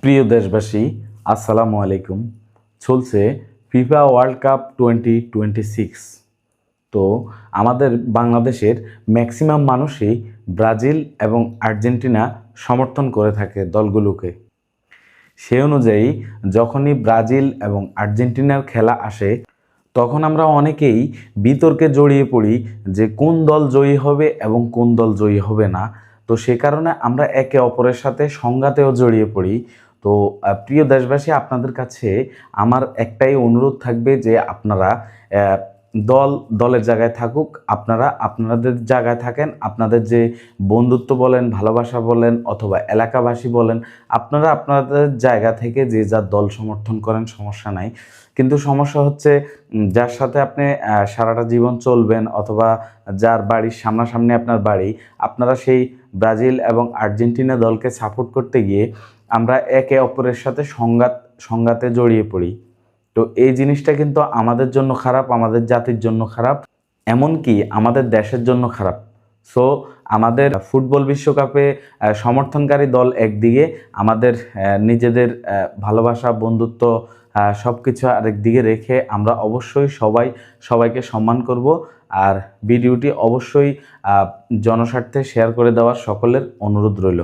প্রিয় দেশবাসী, আসসালামু আলাইকুম। চলছে ফিফা ওয়ার্ল্ড কাপ 2026। তো আমাদের বাংলাদেশের ম্যাক্সিমাম মানুষই ব্রাজিল এবং আর্জেন্টিনা সমর্থন করে থাকে দলগুলোকে। সে অনুযায়ী যখনই ব্রাজিল এবং আর্জেন্টিনার খেলা আসে, তখন আমরা অনেকেই বিতর্কে জড়িয়ে পড়ি যে কোন দল জয়ী হবে এবং কোন দল জয়ী হবে না। তো সে কারণে আমরা একে অপরের সাথে সংঘাতেও জড়িয়ে পড়ি। তো প্রিয় দেশবাসী, আপনাদের কাছে আমার একটাই অনুরোধ থাকবে যে আপনারা দলের জায়গায় থাকুক, আপনারা আপনাদের জায়গায় থাকেন। আপনাদের যে বন্ধুত্ব বলেন, ভালোবাসা বলেন অথবা এলাকাবাসী বলেন, আপনারা আপনাদের জায়গা থেকে যে যার দল সমর্থন করেন, সমস্যা নাই। কিন্তু সমস্যা হচ্ছে যার সাথে আপনি সারাটা জীবন চলবেন অথবা যার বাড়ির সামনাসামনি আপনার বাড়ি, আপনারা সেই ব্রাজিল এবং আর্জেন্টিনা দলকে সাপোর্ট করতে গিয়ে আমরা একে অপরের সাথে সংঘাতে জড়িয়ে পড়ি। তো এই জিনিসটা কিন্তু আমাদের জন্য খারাপ, আমাদের জাতির জন্য খারাপ, এমনকি আমাদের দেশের জন্য খারাপ। সো আমাদের ফুটবল বিশ্বকাপে সমর্থনকারী দল একদিকে, আমাদের নিজেদের ভালোবাসা, বন্ধুত্ব সব কিছু আরেক দিকে রেখে আমরা অবশ্যই সবাইকে সম্মান করব। আর ভিডিওটি অবশ্যই জনস্বার্থে শেয়ার করে দেওয়ার সকলের অনুরোধ রইল।